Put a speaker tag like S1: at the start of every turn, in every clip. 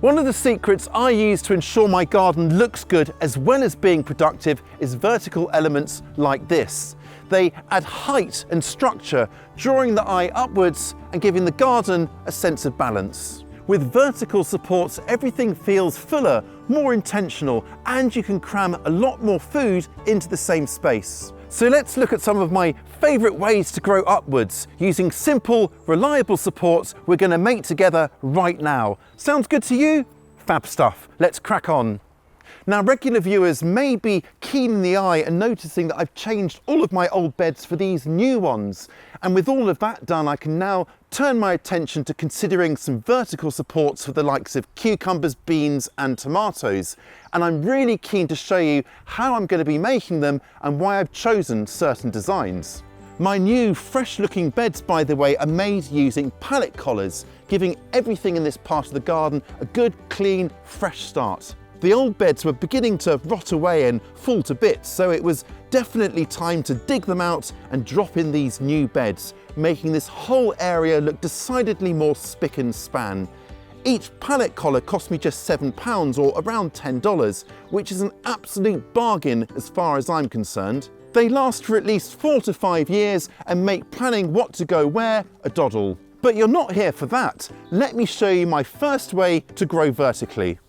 S1: One of the secrets I use to ensure my garden looks good as well as being productive is vertical elements like this. They add height and structure, drawing the eye upwards and giving the garden a sense of balance. With vertical supports, everything feels fuller, more intentional, and you can cram a lot more food into the same space. So let's look at some of my favourite ways to grow upwards using simple, reliable supports we're going to make together right now. Sounds good to you? Fab stuff. Let's crack on. Now, regular viewers may be keen in the eye and noticing that I've changed all of my old beds for these new ones. And with all of that done, I can now turn my attention to considering some vertical supports for the likes of cucumbers, beans and tomatoes. And I'm really keen to show you how I'm going to be making them and why I've chosen certain designs. My new fresh looking beds, by the way, are made using pallet collars, giving everything in this part of the garden a good, clean, fresh start. The old beds were beginning to rot away and fall to bits, so it was definitely time to dig them out and drop in these new beds, making this whole area look decidedly more spick and span. Each pallet collar cost me just £7 or around $10, which is an absolute bargain as far as I'm concerned. They last for at least 4 to 5 years and make planning what to go where a doddle. But you're not here for that. Let me show you my first way to grow vertically.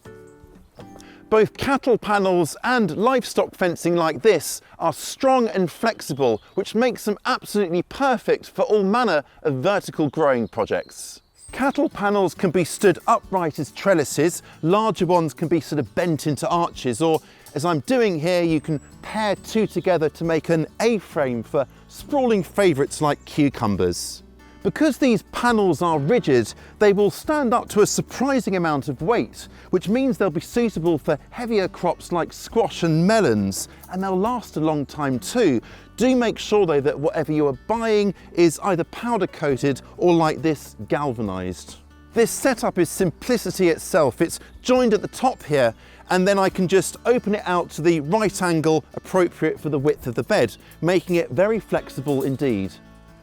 S1: Both cattle panels and livestock fencing like this are strong and flexible, which makes them absolutely perfect for all manner of vertical growing projects. Cattle panels can be stood upright as trellises, larger ones can be sort of bent into arches, or as I'm doing here, you can pair two together to make an A-frame for sprawling favourites like cucumbers. Because these panels are rigid, they will stand up to a surprising amount of weight, which means they'll be suitable for heavier crops like squash and melons, and they'll last a long time too. Do make sure though that whatever you are buying is either powder coated or like this galvanised. This setup is simplicity itself. It's joined at the top here, and then I can just open it out to the right angle appropriate for the width of the bed, making it very flexible indeed.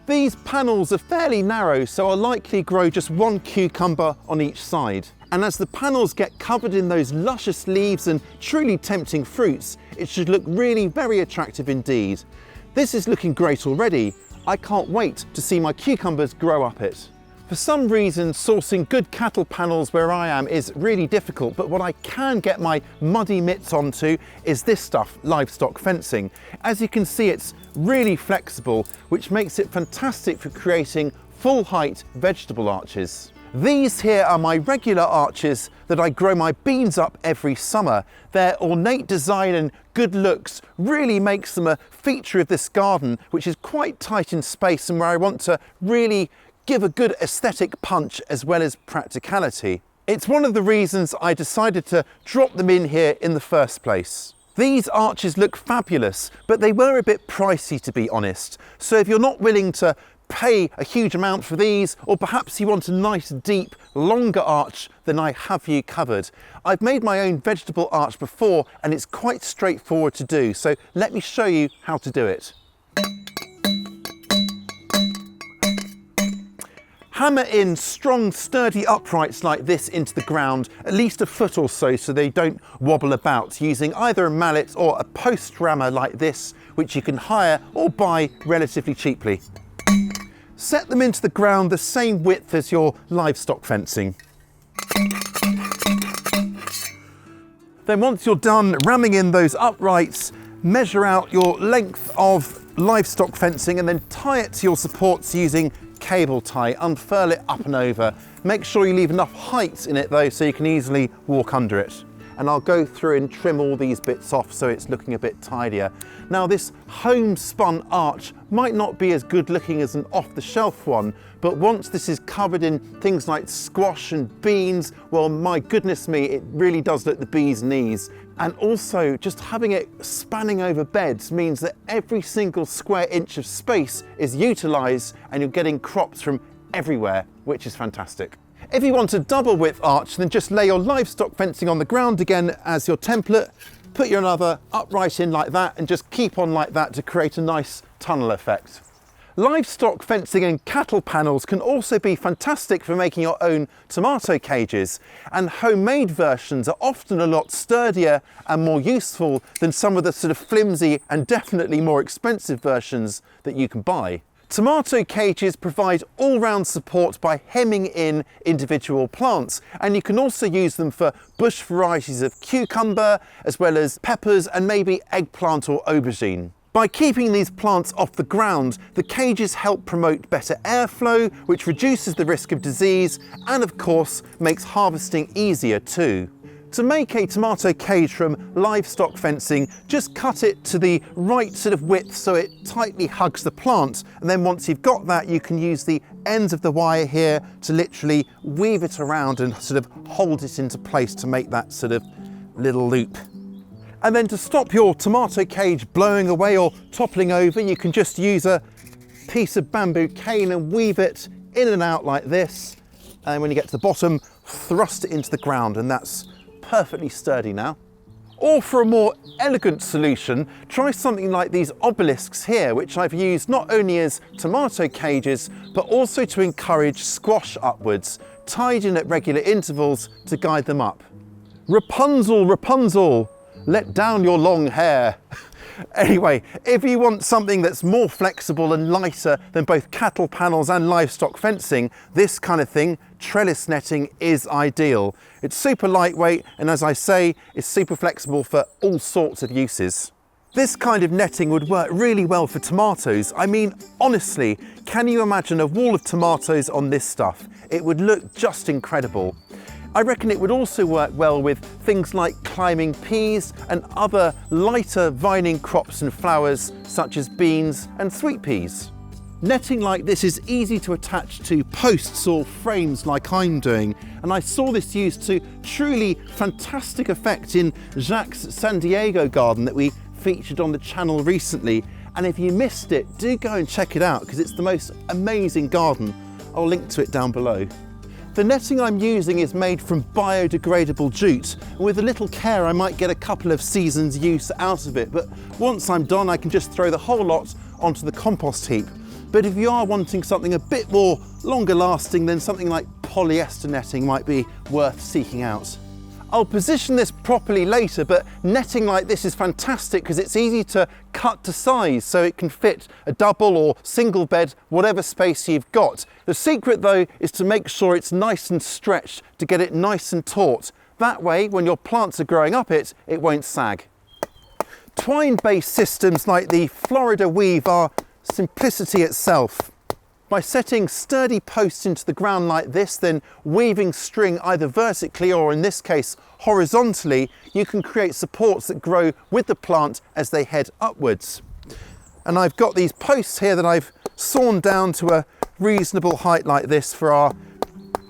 S1: These panels are fairly narrow, so I'll likely grow just one cucumber on each side. And as the panels get covered in those luscious leaves and truly tempting fruits, it should look really very attractive indeed. This is looking great already. I can't wait to see my cucumbers grow up it. For some reason, sourcing good cattle panels where I am is really difficult, but what I can get my muddy mitts onto is this stuff, livestock fencing. As you can see, it's really flexible, which makes it fantastic for creating full height vegetable arches. These here are my regular arches that I grow my beans up every summer. Their ornate design and good looks really makes them a feature of this garden, which is quite tight in space and where I want to really give a good aesthetic punch as well as practicality. It's one of the reasons I decided to drop them in here in the first place. These arches look fabulous, but they were a bit pricey to be honest. So if you're not willing to pay a huge amount for these, or perhaps you want a nice deep longer arch, then I have you covered. I've made my own vegetable arch before and it's quite straightforward to do, so let me show you how to do it. Hammer in strong, sturdy uprights like this into the ground, at least a foot or so they don't wobble about, using either a mallet or a post rammer like this, which you can hire or buy relatively cheaply. Set them into the ground the same width as your livestock fencing. Then once you're done ramming in those uprights, measure out your length of livestock fencing and then tie it to your supports using cable tie. Unfurl it up and over. Make sure you leave enough height in it though so you can easily walk under it. And I'll go through and trim all these bits off so it's looking a bit tidier. Now this homespun arch might not be as good looking as an off-the-shelf one, but once this is covered in things like squash and beans, well, my goodness me, it really does look the bee's knees. And also just having it spanning over beds means that every single square inch of space is utilised and you're getting crops from everywhere, which is fantastic. If you want a double width arch, then just lay your livestock fencing on the ground again as your template, put your another upright in like that and just keep on like that to create a nice tunnel effect. Livestock fencing and cattle panels can also be fantastic for making your own tomato cages, and homemade versions are often a lot sturdier and more useful than some of the sort of flimsy and definitely more expensive versions that you can buy. Tomato cages provide all-round support by hemming in individual plants, and you can also use them for bush varieties of cucumber as well as peppers and maybe eggplant or aubergine. By keeping these plants off the ground, the cages help promote better airflow, which reduces the risk of disease and of course makes harvesting easier too. To make a tomato cage from livestock fencing, just cut it to the right sort of width so it tightly hugs the plant, and then once you've got that you can use the ends of the wire here to literally weave it around and sort of hold it into place to make that sort of little loop. And then to stop your tomato cage blowing away or toppling over, you can just use a piece of bamboo cane and weave it in and out like this. And when you get to the bottom, thrust it into the ground, and that's perfectly sturdy now. Or for a more elegant solution, try something like these obelisks here, which I've used not only as tomato cages, but also to encourage squash upwards, tied in at regular intervals to guide them up. Rapunzel, Rapunzel, let down your long hair. Anyway, if you want something that's more flexible and lighter than both cattle panels and livestock fencing, this kind of thing, trellis netting, is ideal. It's super lightweight and, as I say, is super flexible for all sorts of uses. This kind of netting would work really well for tomatoes. I mean, honestly, can you imagine a wall of tomatoes on this stuff? It would look just incredible. I reckon it would also work well with things like climbing peas and other lighter vining crops and flowers such as beans and sweet peas. Netting like this is easy to attach to posts or frames like I'm doing, and I saw this used to truly fantastic effect in Jacques' San Diego garden that we featured on the channel recently. And if you missed it, do go and check it out because it's the most amazing garden. I'll link to it down below. The netting I'm using is made from biodegradable jute, and with a little care I might get a couple of seasons use out of it, but once I'm done I can just throw the whole lot onto the compost heap. But if you are wanting something a bit more longer lasting, then something like polyester netting might be worth seeking out. I'll position this properly later, but netting like this is fantastic because it's easy to cut to size so it can fit a double or single bed, whatever space you've got. The secret though is to make sure it's nice and stretched to get it nice and taut. That way, when your plants are growing up it won't sag. Twine-based systems like the Florida weave are simplicity itself. By setting sturdy posts into the ground like this, then weaving string either vertically or in this case horizontally, you can create supports that grow with the plant as they head upwards. And I've got these posts here that I've sawn down to a reasonable height like this for our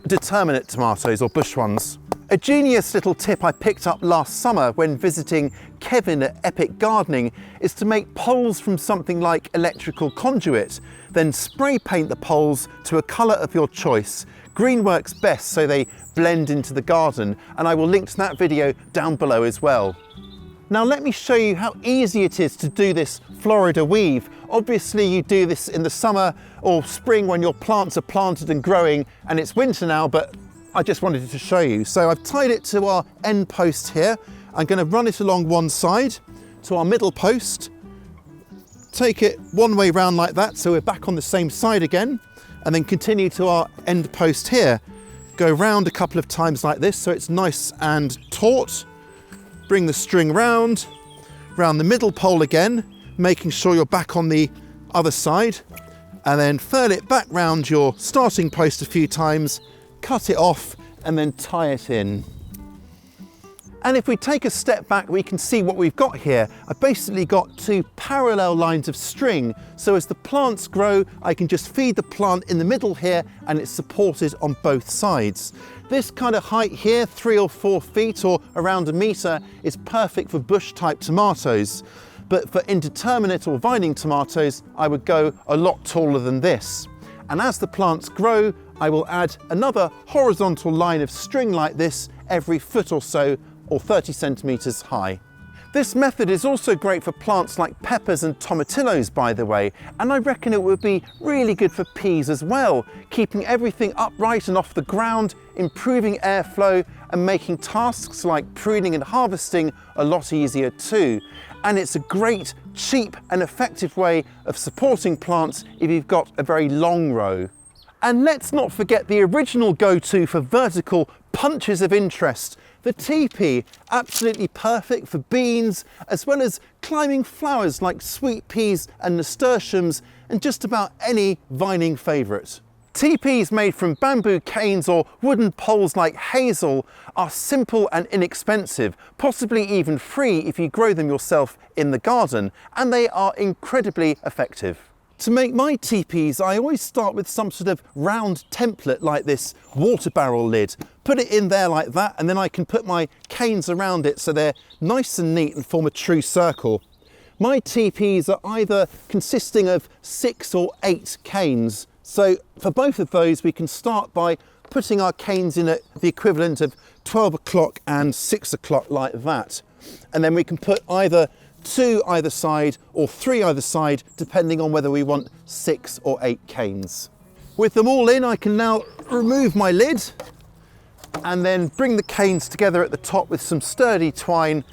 S1: determinate tomatoes or bush ones. A genius little tip I picked up last summer when visiting Kevin at Epic Gardening is to make poles from something like electrical conduit, then spray paint the poles to a colour of your choice. Green works best so they blend into the garden, and I will link to that video down below as well. Now let me show you how easy it is to do this Florida weave. Obviously you do this in the summer or spring when your plants are planted and growing, and it's winter now, but I just wanted to show you. So I've tied it to our end post here. I'm going to run it along one side to our middle post, take it one way round like that so we're back on the same side again, and then continue to our end post here. Go round a couple of times like this so it's nice and taut. Bring the string round the middle pole again, making sure you're back on the other side, and then furl it back round your starting post a few times, cut it off and then tie it in. And if we take a step back, we can see what we've got here. I've basically got two parallel lines of string, so as the plants grow I can just feed the plant in the middle here and it's supported on both sides. This kind of height here, 3 or 4 feet or around a metre, is perfect for bush type tomatoes. But for indeterminate or vining tomatoes I would go a lot taller than this. And as the plants grow I will add another horizontal line of string like this every foot or so, or 30 centimetres high. This method is also great for plants like peppers and tomatillos, by the way, and I reckon it would be really good for peas as well, keeping everything upright and off the ground, improving airflow and making tasks like pruning and harvesting a lot easier too. And it's a great, cheap and effective way of supporting plants if you've got a very long row. And let's not forget the original go-to for vertical punches of interest, the teepee, absolutely perfect for beans, as well as climbing flowers like sweet peas and nasturtiums, and just about any vining favourite. Teepees made from bamboo canes or wooden poles like hazel are simple and inexpensive, possibly even free if you grow them yourself in the garden, and they are incredibly effective. To make my teepees, I always start with some sort of round template like this water barrel lid. Put it in there like that, and then I can put my canes around it so they're nice and neat and form a true circle. My teepees are either consisting of 6 or 8 canes. So for both of those, we can start by putting our canes in at the equivalent of 12 o'clock and 6 o'clock like that. And then we can put either 2 either side or 3 either side, depending on whether we want 6 or 8 canes. With them all in, I can now remove my lid and then bring the canes together at the top with some sturdy twine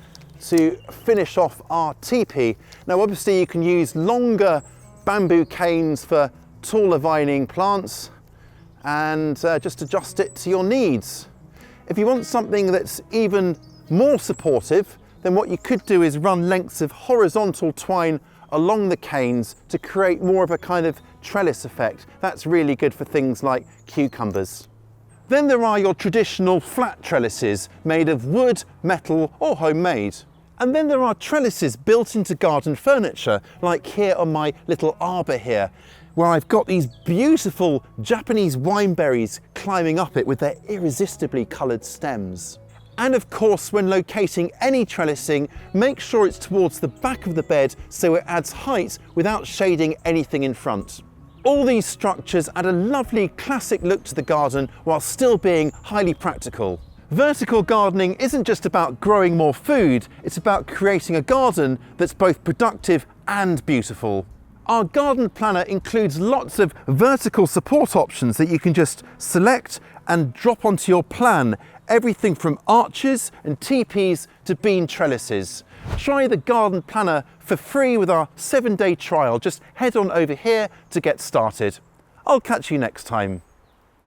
S1: to finish off our teepee. Now obviously you can use longer bamboo canes for taller vining plants and just adjust it to your needs. If you want something that's even more supportive, then what you could do is run lengths of horizontal twine along the canes to create more of a kind of trellis effect. That's really good for things like cucumbers. Then there are your traditional flat trellises made of wood, metal or homemade. And then there are trellises built into garden furniture, like here on my little arbour here, where I've got these beautiful Japanese wineberries climbing up it with their irresistibly coloured stems. And of course, when locating any trellising, make sure it's towards the back of the bed so it adds height without shading anything in front. All these structures add a lovely classic look to the garden while still being highly practical. Vertical gardening isn't just about growing more food, it's about creating a garden that's both productive and beautiful. Our garden planner includes lots of vertical support options that you can just select and drop onto your plan. Everything from arches and teepees to bean trellises. Try the garden planner for free with our 7-day trial. Just head on over here to get started. I'll catch you next time.